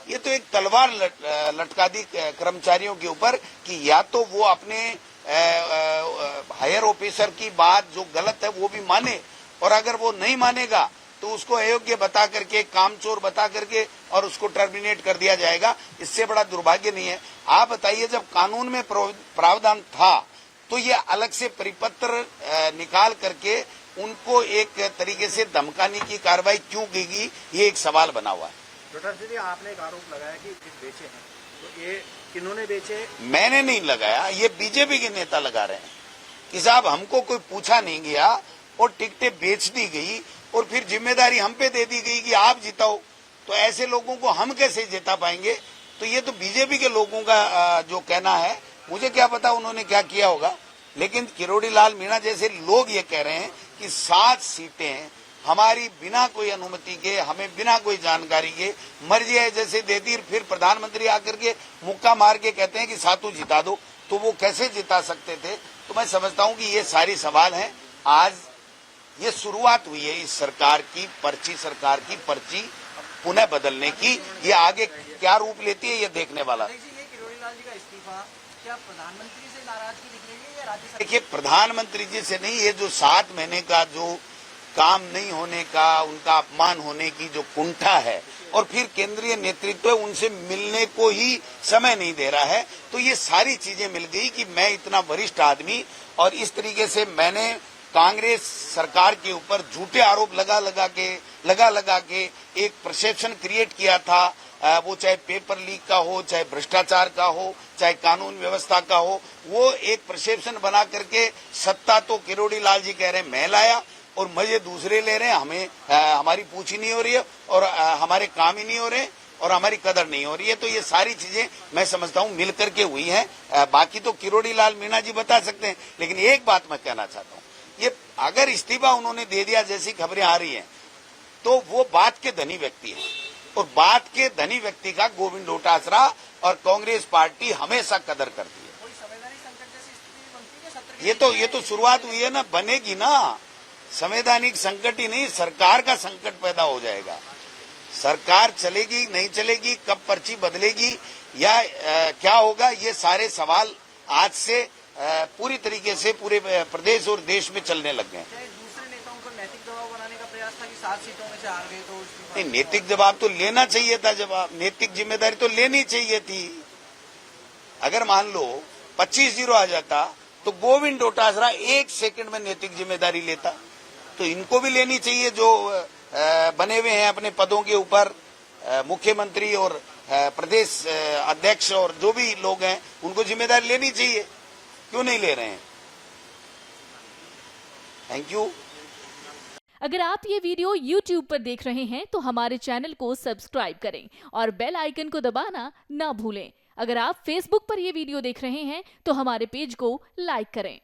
ये तो एक तलवार लटका दी कर्मचारियों के ऊपर कि या तो वो अपने हायर ऑफिसर की बात जो गलत है वो भी माने, और अगर वो नहीं मानेगा तो उसको अयोग्य बता करके, कामचोर बता करके और उसको टर्मिनेट कर दिया जाएगा। इससे बड़ा दुर्भाग्य नहीं है। आप बताइए, जब कानून में प्रावधान था तो ये अलग से परिपत्र निकाल करके उनको एक तरीके से धमकाने की कार्रवाई क्यों की गई, ये एक सवाल बना हुआ है। डॉक्टर जी, आपने एक आरोप लगाया कि बेचे हैं, तो ये किन्होंने बेचे? मैंने नहीं लगाया, ये बीजेपी के नेता लगा रहे हैं कि साहब हमको कोई पूछा नहीं गया और टिकटें बेच दी गई और फिर जिम्मेदारी हम पे दे दी गई कि आप जिताओ। तो ऐसे लोगों को हम कैसे जिता पाएंगे? तो ये तो बीजेपी के लोगों का जो कहना है, मुझे क्या पता उन्होंने क्या किया होगा। लेकिन किरोड़ी लाल मीणा जैसे लोग ये कह रहे हैं कि 7 सीटें हमारी बिना कोई अनुमति के, हमें बिना कोई जानकारी के मर्जी है जैसे दे दी, फिर प्रधानमंत्री आकर के मुक्का मार के कहते हैं कि 7 जिता दो, तो वो कैसे जिता सकते थे? तो मैं समझता हूं कि ये सारी सवाल हैं। आज ये शुरुआत हुई है इस सरकार की सरकार की पर्ची पुनः बदलने की। ये आगे क्या रूप लेती है ये देखने वाला। किरोड़ी लाल जी का इस्तीफा क्या प्रधानमंत्री से नाराजगी दिख रही है या राज्य सरकार? देखिए, प्रधानमंत्री जी से नहीं, ये जो 7 महीने का जो काम नहीं होने का, उनका अपमान होने की जो कुंठा है, और फिर केंद्रीय नेतृत्व उनसे मिलने को ही समय नहीं दे रहा है, तो ये सारी चीजें मिल गई कि मैं इतना वरिष्ठ आदमी और इस तरीके से मैंने कांग्रेस सरकार के ऊपर झूठे आरोप लगा लगा के एक परसेप्शन क्रिएट किया था, वो चाहे पेपर लीक का हो, चाहे भ्रष्टाचार का हो, चाहे कानून व्यवस्था का हो, वो एक परसेप्शन बना करके सत्ता तो किरोड़ी लाल जी कह रहे हैं मैं लाया और मजे दूसरे ले रहे हैं, हमें हमारी पूछ ही नहीं हो रही है और हमारे काम ही नहीं हो रहे और हमारी कदर नहीं हो रही है। तो ये सारी चीजें मैं समझता हूँ मिल करके हुई हैं। बाकी तो किरोड़ी लाल मीणा जी बता सकते हैं, लेकिन एक बात मैं कहना चाहता हूँ, ये अगर इस्तीफा उन्होंने दे दिया जैसी खबरें आ रही हैं, तो वो बात के धनी व्यक्ति है और बात के धनी व्यक्ति का गोविंद डोटासरा और कांग्रेस पार्टी हमेशा कदर करती है। ये तो शुरुआत हुई है ना, बनेगी ना। संवैधानिक संकट ही नहीं, सरकार का संकट पैदा हो जाएगा। सरकार चलेगी नहीं चलेगी, कब पर्ची बदलेगी या क्या होगा, ये सारे सवाल आज से पूरी तरीके से पूरे प्रदेश और देश में चलने लग गए। दूसरे नेताओं को नैतिक दबाव बनाने का प्रयास था कि 7 सीटों में से हार गए तो नहीं, नैतिक जवाब तो लेना चाहिए था, जवाब नैतिक जिम्मेदारी तो लेनी चाहिए थी। अगर मान लो 25-0 आ जाता तो गोविंद डोटासरा 1 सेकंड में नैतिक जिम्मेदारी लेता, तो इनको भी लेनी चाहिए जो बने हुए हैं अपने पदों के ऊपर, मुख्यमंत्री और प्रदेश अध्यक्ष और जो भी लोग हैं उनको जिम्मेदारी लेनी चाहिए। क्यों नहीं ले रहे हैं? Thank you. अगर आप ये वीडियो YouTube पर देख रहे हैं तो हमारे चैनल को सब्सक्राइब करें और बेल आइकन को दबाना ना भूलें। अगर आप Facebook पर ये वीडियो देख रहे हैं तो हमारे पेज को लाइक करें।